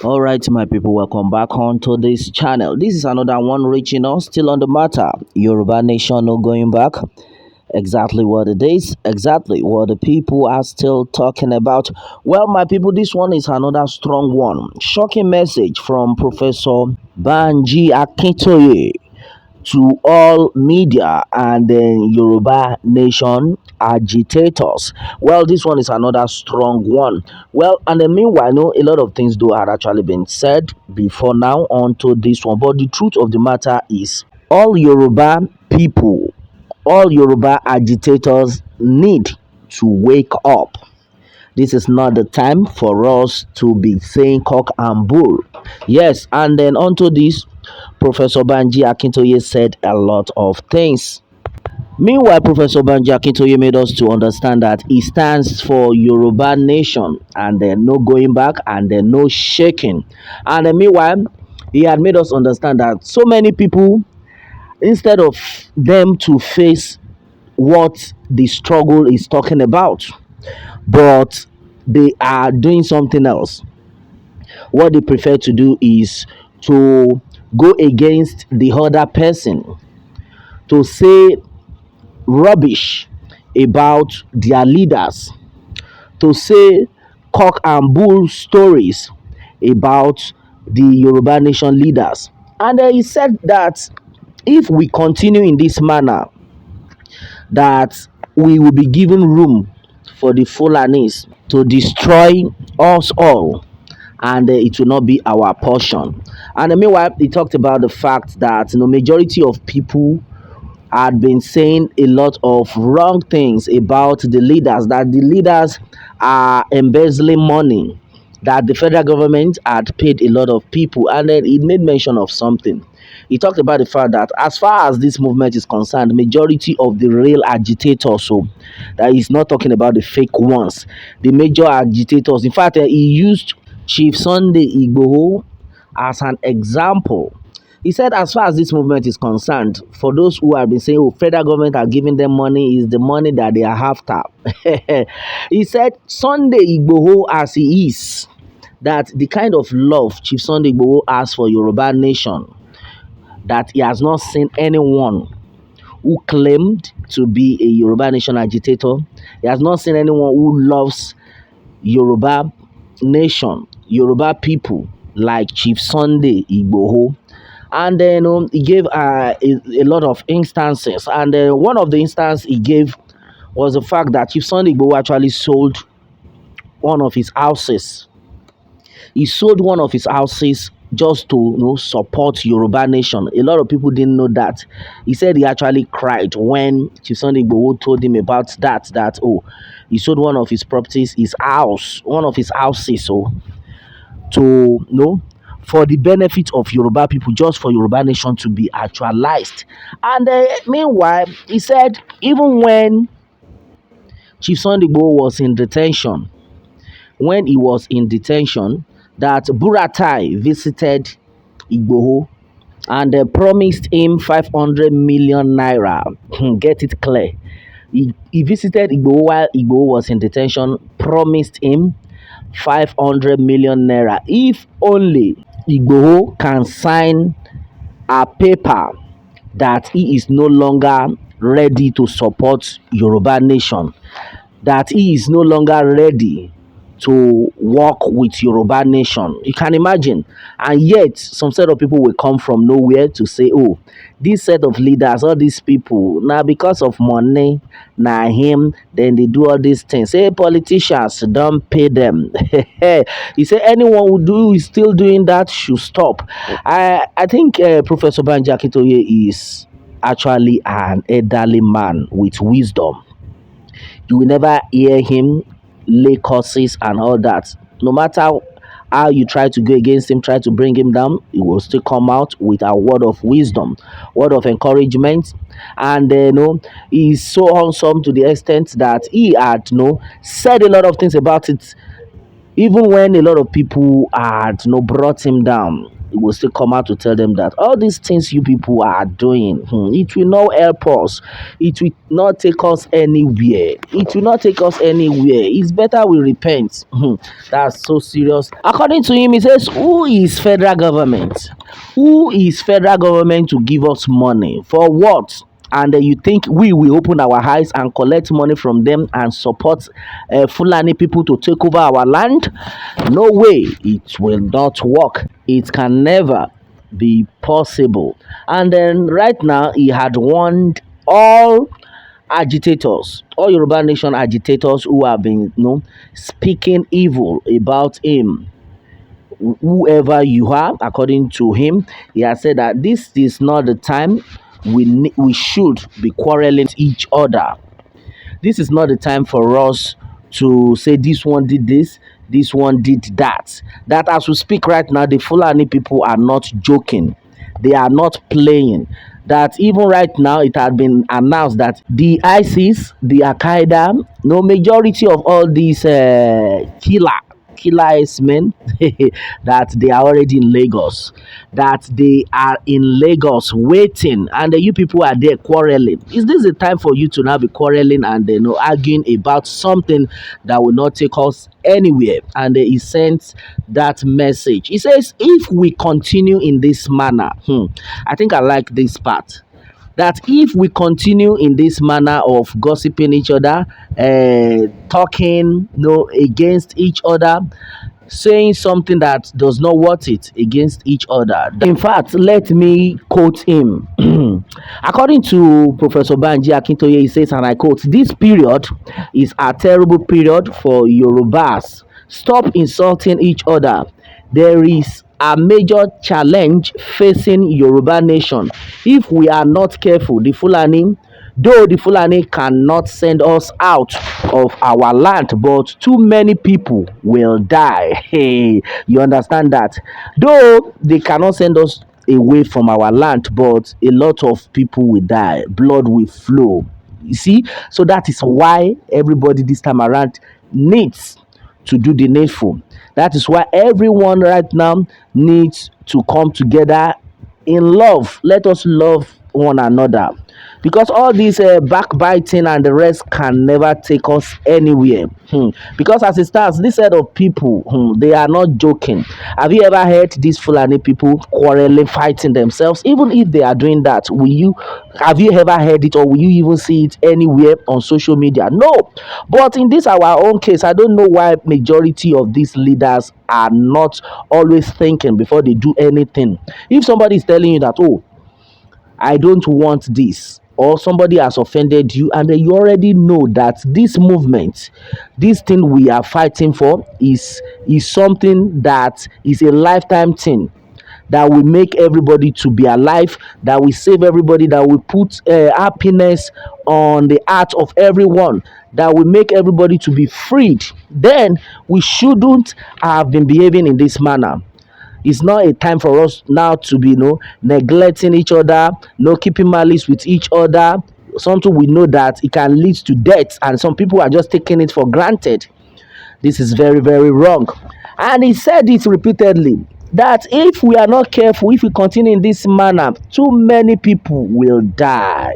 All right, my people, welcome back onto this channel. This is another one reaching us still on the matter. Yoruba Nation no going back. Exactly what it is, exactly what the people are still talking about. Well, my people, this one is another strong one. Shocking message from Professor Banji Akintoye to all media and then Yoruba Nation agitators. Well, this one is another strong one. Well, and then meanwhile, I know a lot of things do had actually been said before now onto this one, but the truth of the matter is all Yoruba people, all Yoruba agitators need to wake up. This is not the time for us to be saying cock and bull. Yes, and then onto this, Professor Banji Akintoye said a lot of things. Meanwhile, Professor Banji Akintoye made us to understand that he stands for Yoruba Nation and then no going back and then no shaking. And then meanwhile, he had made us understand that so many people, instead of them to face what the struggle is talking about, but they are doing something else. What they prefer to do is to go against the other person, to say rubbish about their leaders, to say cock and bull stories about the Yoruba Nation leaders. And he said that if we continue in this manner, that we will be given room for the Fulanis to destroy us all, and it will not be our portion. And meanwhile, he talked about the fact that majority of people had been saying a lot of wrong things about the leaders, that the leaders are embezzling money, that the federal government had paid a lot of people. And then he made mention of something. He talked about the fact that as far as this movement is concerned, majority of the real agitators, so that he's not talking about the fake ones, the major agitators. In fact, he used Chief Sunday Igboho as an example. He said, as far as this movement is concerned, for those who have been saying, oh, federal government are giving them money, is the money that they are after. He said, Sunday Igboho as he is, that the kind of love Chief Sunday Igboho has for Yoruba Nation, that he has not seen anyone who claimed to be a Yoruba Nation agitator. He has not seen anyone who loves Yoruba Nation, Yoruba people like Chief Sunday Igboho. And then he gave a lot of instances. And one of the instances he gave was the fact that Chief Sunday Igboho actually sold one of his houses. He sold one of his houses just to support Yoruba Nation. A lot of people didn't know that. He said he actually cried when Chief Sunday Igboho told him about that oh, he sold one of his properties, his house, one of his houses, so to for the benefit of Yoruba people, just for Yoruba Nation to be actualized. And meanwhile, he said even when Chief Sunday Igboho was in detention, when he was in detention, that Buratai visited Igboho and promised him 500 million naira. Get it clear. He visited Igboho while Igboho was in detention, promised him 500 million naira if only Igboho can sign a paper that he is no longer ready to support Yoruba Nation, that he is no longer ready to work with Yoruba Nation. You can imagine. And yet, some set of people will come from nowhere to say, oh, this set of leaders, all these people, now because of money, now him, then they do all these things. Hey, politicians, don't pay them. He said anyone who is still doing that should stop. I think Professor Banji Akintoye is actually an elderly man with wisdom. You will never hear him lay curses and all that. No matter how you try to go against him, try to bring him down, he will still come out with a word of wisdom, word of encouragement. And he's so handsome to the extent that he had said a lot of things about it, even when a lot of people had brought him down. he will still come out to tell them that all these things you people are doing, it will not help us. It will not take us anywhere. It will not take us anywhere. It's better we repent. That's so serious. According to him, he says, who is federal government? Who is federal government to give us money? For what? And you think we will open our eyes and collect money from them and support Fulani people to take over our land? No way, it will not work. It can never be possible. And then right now, he had warned all agitators, all Yoruba nation agitators who have been, speaking evil about him, whoever you are, according to him, he has said that this is not the time we should be quarreling with each other. This is not the time for us to say this one did this one did that. That as we speak right now, the Fulani people are not joking. They are not playing. That even right now, it had been announced that the ISIS, the Al Qaeda, no majority of all these killer men that they are already in Lagos, that they are in Lagos waiting, and you people are there quarreling. Is this the time for you to now be quarreling and arguing about something that will not take us anywhere? And he sent that message. He says, if we continue in this manner, I think I like this part, that if we continue in this manner of gossiping each other, talking against each other, saying something that does not worth it against each other. In fact, let me quote him. According to Professor Banji Akintoye, he says, and I quote, this period is a terrible period for Yorubas. Stop insulting each other. There is a major challenge facing Yoruba nation. If we are not careful, though the Fulani cannot send us out of our land, but too many people will die. Hey, you understand that? Though they cannot send us away from our land, but a lot of people will die. Blood will flow. You see? So that is why everybody this time around needs to do the needful. That is why everyone right now needs to come together in love. Let us love one another, because all this backbiting and the rest can never take us anywhere. Because as it stands, this set of people, they are not joking. Have you ever heard these Fulani people quarreling, fighting themselves? Even if they are doing that, have you ever heard it, or will you even see it anywhere on social media? No. But in this our own case, I don't know why majority of these leaders are not always thinking before they do anything. If somebody is telling you that, oh, I don't want this, or somebody has offended you, and then you already know that this movement, this thing we are fighting for, is something that is a lifetime thing, that will make everybody to be alive, that will save everybody, that will put happiness on the heart of everyone, that will make everybody to be freed, then we shouldn't have been behaving in this manner. It's not a time for us now to be neglecting each other, keeping malice with each other. Something we know that it can lead to death, and some people are just taking it for granted. This is very, very wrong. And he said it repeatedly, that if we are not careful, if we continue in this manner, too many people will die.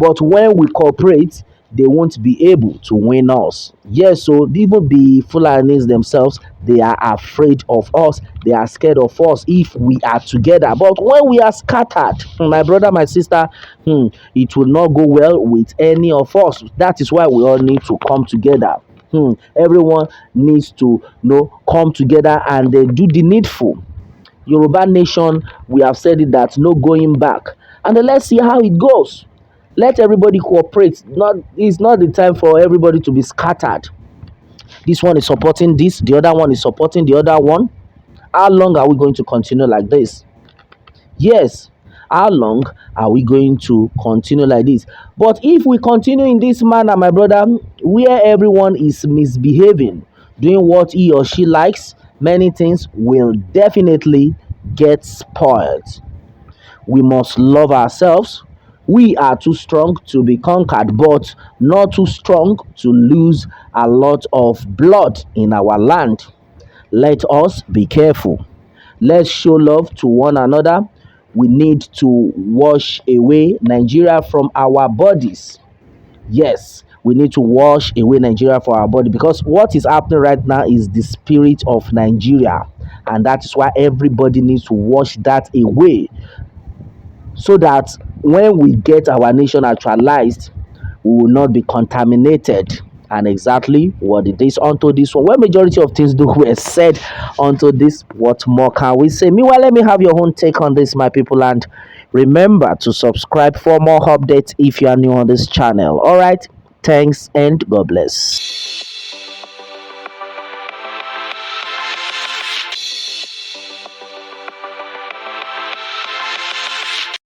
But when we cooperate, they won't be able to win us. Yes, so even the Fulanis themselves, they are afraid of us. They are scared of us if we are together. But when we are scattered, my brother, my sister, it will not go well with any of us. That is why we all need to come together. Everyone needs to come together and do the needful. Yoruba nation, we have said it, that no going back. And then let's see how it goes. Let everybody cooperate. It's not the time for everybody to be scattered. This one is supporting this, the other one is supporting the other one. How long are we going to continue like this? Yes. How long are we going to continue like this? But if we continue in this manner, my brother, where everyone is misbehaving, doing what he or she likes, many things will definitely get spoiled. We must love ourselves. We are too strong to be conquered, but not too strong to lose a lot of blood in our land. Let us be careful. Let's show love to one another. We need to wash away Nigeria from our bodies. Yes, we need to wash away Nigeria for our body, because what is happening right now is the spirit of Nigeria, and that is why everybody needs to wash that away, so that when we get our nation actualized, we will not be contaminated. And exactly what it is unto this one. When majority of things do were said unto this, what more can we say? Meanwhile, let me have your own take on this, my people, and remember to subscribe for more updates if you are new on this channel. All right, thanks and God bless.